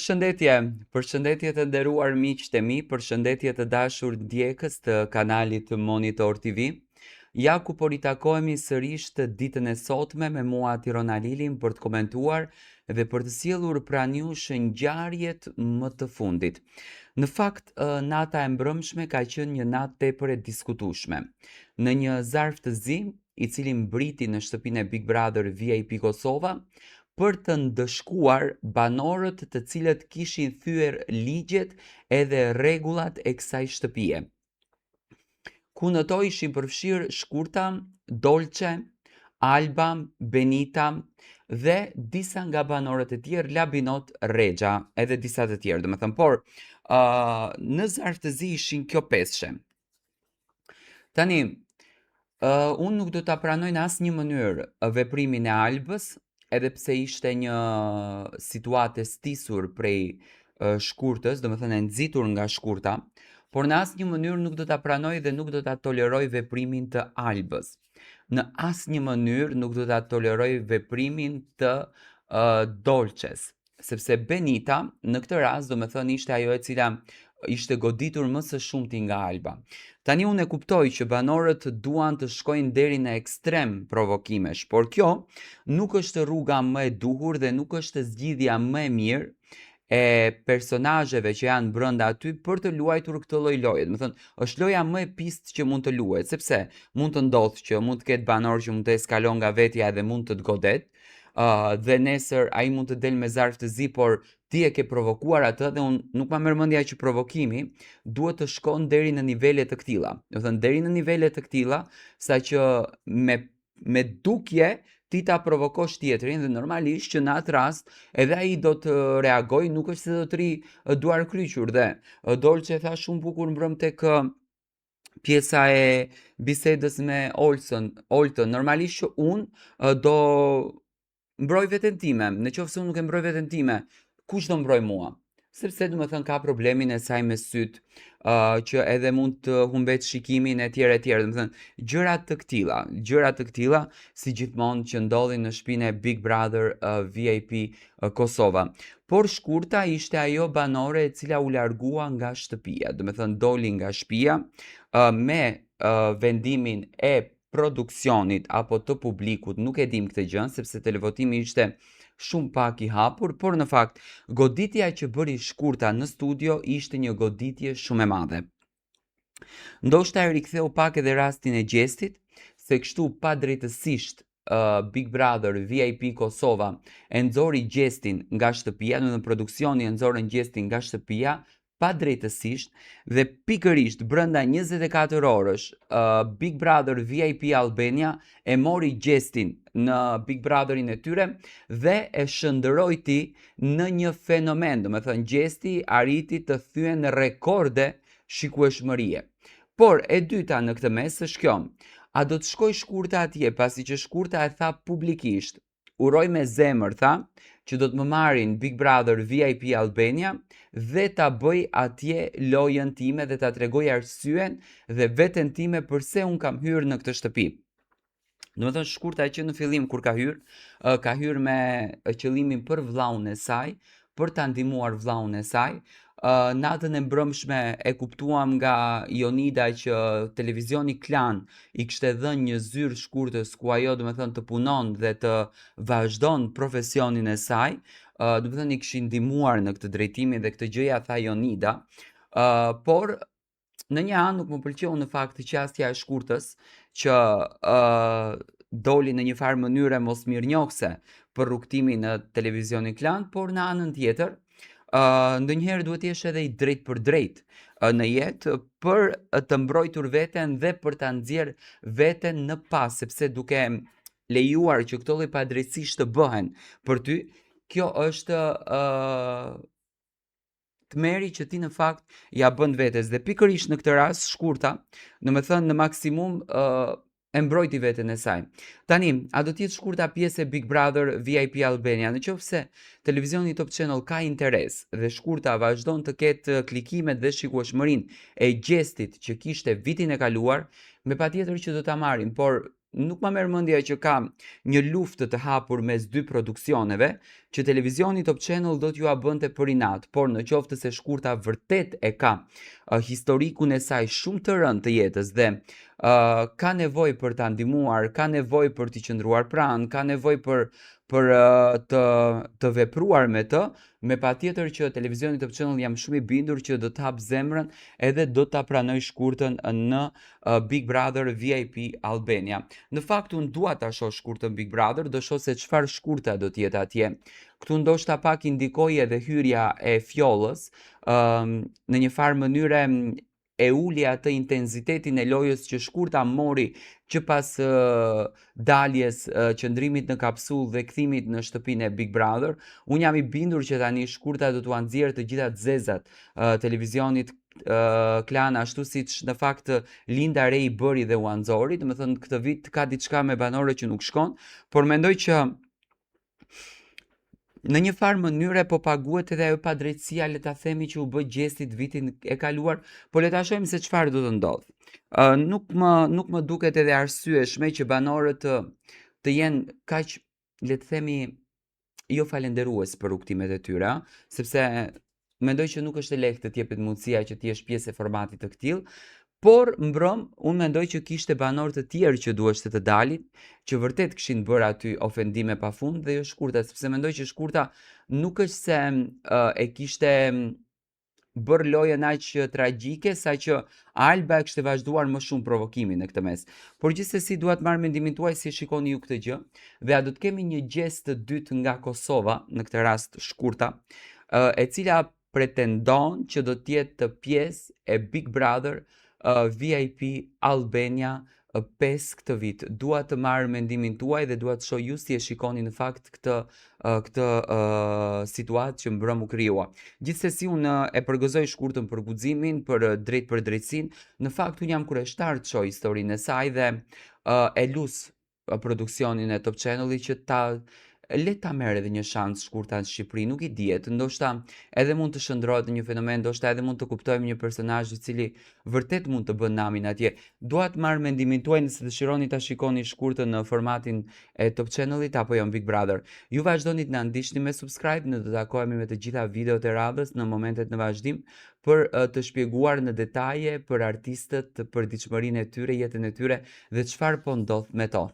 Përshëndetje të nderuar miqtë e mi, përshëndetje të dashur ndjekës të kanalit Monitor TV. Ja ku po ritakohemi sërish të ditën e sotme me mua Tirona Lilin për të komentuar dhe për të sjellur pranë jush ngjarjet më të fundit. Në fakt, nata e mbrëmshme ka qenë një natë tepër e diskutueshme. Në një zarf të zi, i cili mbriti në shtëpinë e Big Brother VIP Kosova, për të ndëshkuar banorët të cilët kishin thyer ligjet edhe rregullat e kësaj shtëpie. Ku në to ishin përfshirë Shkurta, Dolce, Alba, Benita dhe disa nga banorët e tjerë, Labinot, Rexha, edhe disa të tjerë, domethënë, por në zarf të zi ishin kjo peshe. Tani, unë nuk do ta pranoj në asnjë mënyrë veprimin e Albës, edhe pse ishte një situatë e stisur prej Shkurtës, domethënë e nxitur nga Shkurta, por në asnjë mënyrë nuk do ta pranoj dhe nuk do ta toleroj veprimin të Albës. Në asnjë mënyrë nuk do ta toleroj veprimin të Dolces, sepse Benita në këtë rast domethënë ishte ajo e cila ishte goditur më së shumti nga Alba. Tani unë e kuptoj që banorët duan të shkojnë deri në ekstrem provokimesh, por kjo nuk është rruga më e duhur dhe nuk është zgjidhja më e mirë e personazheve që janë brenda aty për të luajtur këtë lloj loje. Do të thënë, është loja më e pistë që mund të luhet, sepse mund të ndodhë që mund të ketë banor që mund të eskalon nga vetja dhe mund të godet, dhe nesër ai mund të del me zarf të zi, por ti e ke provokuar atë dhe unë nuk ma merr mendja që provokimi duhet të shkon deri në nivele të këtilla. Do thënë deri në nivele të këtilla, saqë me dukje ti ta provokosh tjetrin dhe normalisht që në atë rast edhe ai do të reagoj, nuk është se do të ri duar kryqur dhe Dolce tha shumë bukur mbrëm tek pjesa e bisedës me Oltën. Normalisht që unë do mbroj veten time, në qoftë se unë nuk e mbroj veten time, kush do mbroj mua? Sepse do të thënë ka problemin e saj me syt, që edhe mund të humbet shikimin e tjerë, do të thënë gjëra të këtilla si gjithmonë që ndodhin në shtëpinë e Big Brother VIP Kosova. Por Shkurta ishte ajo banore e cila u largua nga shtëpia, do të thënë doli nga shtëpia me vendimin e produksionit apo të publikut, nuk e dim këtë gjë, sepse televotimi ishte shumë pak i hapur, por në fakt goditja që bëri Shkurta në studio ishte një goditje shumë e madhe. Ndoshta e riktheu pak edhe rastin e Gjestit, se kështu pa drejtësisht Big Brother VIP Kosova e nxori Gjestin nga shtëpia, në produksioni e nxorën Gjestin nga shtëpia, pa drejtësisht, dhe pikërisht brenda 24 orësh Big Brother VIP Albania e mori Gjestin në Big Brotherin e tyre dhe e shëndërojti në një fenomen, do me thënë Gjesti arriti të thyen rekorde shikueshmërie. Por e dyta në këtë mes është kjo, a do të shkoj Shkurta atje, pasi që Shkurta e tha publikisht, uroj me zemër, tha, që do të më marrin Big Brother VIP Albania dhe ta bëj atje lojën time dhe ta tregoj arsyen dhe veten time përse unë kam hyrë në këtë shtëpi. Do të thënë Shkurta që në fillim kur ka hyrë me qëllimin për vllaun e saj, për ta ndihmuar vllaun e saj. Natën e mbrëmshme e kuptuam nga Jonida që televizioni Klan i kishte dhënë një zyrë Shkurtës ku ajo do të thënë të punon dhe të vazhdon profesionin e saj, do të thënë i kishin ndihmuar në këtë drejtim dhe këtë gjëja tha Jonida, por në një anë nuk më pëlqeu në fakt qasja e Shkurtës që doli në një farë mënyre mos mirënjohëse për rrugtimin në televizionin Klan, por në anën tjetër ndonjëherë duhet të jesh edhe i drejt për drejt në jetë për të mbrojtur veten dhe për ta nxjerr veten në pas, sepse duke lejuar që këto lloj padrejtësish të bëhen për ty, kjo është tmeri që ti në fakt ja bën vetes dhe pikërisht në këtë rast Shkurta, domethënë në maksimum e mbrojti veten e saj. Tani, a do të jetë Shkurta pjesë e Big Brother VIP Albania? Nëse televizioni Top Channel ka interes dhe Shkurta vazhdon të ketë klikimet dhe shikueshmërinë e Gjestit që kishte vitin e kaluar, me patjetër që do ta marrin, por nuk ma merr mendja që ka një luftë të hapur mes dy produksioneve, që televizioni Top Channel do t'ju a bënte për inat, por në qoftë se Shkurta vërtet e ka historikun e saj shumë të rënd të jetës dhe ka nevojë për ta ndihmuar, ka nevojë për t'i qëndruar pranë, ka nevojë për të vepruar me të, me patjetër që televizioni Top Channel jam shumë i bindur që do të hap zemrën edhe do ta pranoj Shkurtën në Big Brother VIP Albania. Në fakt unë dua ta shoh Shkurtën Big Brother, do shoh se çfarë Shkurta do të jetë atje. Këtu ndoshta pak indikoi edhe hyrja e fjollës, në një farë mënyre e uli atë intensitetin e lojës që Shkurta mori që pas daljes, qëndrimit në kapsullë dhe kthimit në shtëpinë e Big Brother. Unë jam i bindur që tani Shkurta do t'u nxjerrë të gjitha zezat televizionit Klan, ashtu siç në fakt Linda Rej bëri dhe u nxori, domethënë këtë vit ka diçka me banorët që nuk shkon, por mendoj që në një farë mënyre po paguhet edhe ajo padrejtësia, le ta themi, që u bë Gjestit vitin e kaluar, por le ta shohim se çfarë do të ndodh. Nuk më duket edhe arsyeshme që banorët të jenë kaq, le të themi, jo falenderues për rrugtimet e tyre, sepse mendoj që nuk është e lehtë të jepet mundësia që ti jesh pjesë e formatit të tillë, por mbrëm, unë mendoj që kishte banor të tjerë që duheshte të dalin, që vërtet kishin bërë aty ofendime pafund dhe jo Shkurta, sepse mendoj që Shkurta nuk është se e kishte bërë lojën aq tragjike, saqë Alba e kishte vazhduar më shumë provokimin në këtë mes. Por gjithsesi dua të marr mendimin tuaj si shikoni ju këtë gjë, dhe a do të kemi një gjestë të dytë nga Kosova, në këtë rast Shkurta, e cila pretendon që do të jetë pjesë e Big Brother VIP Albania 5 këtë vit. Dua të marr mendimin tuaj dhe dua të shoh ju si e shikoni në fakt këtë situatë që mbrëm u krijua. Gjithsesi unë e përgëzoj Shkurtën për guximin, për drejtësinë. Në fakt unë jam kurreshtar të shoh historinë e saj dhe e lus produksionin e Top Channelit që le ta merr edhe një shans Shkurta në Shqipëri, nuk i dihet, ndoshta edhe mund të shndrohet në një fenomen, ndoshta edhe mund të kuptojmë një personazh i cili vërtet mund të bën namin atje. Dua të marr mendimin tuaj nëse dëshironi ta shikoni Shkurtën në formatin e Top Channelit apo jo në Big Brother. Ju vazhdoni të na ndiqni me subscribe, ne do të takohemi me të gjitha videot e radhës në momentet në vazhdim për të shpjeguar në detaje për artistët, për ditëshmërinë e tyre, jetën e tyre dhe çfarë po ndodh me to.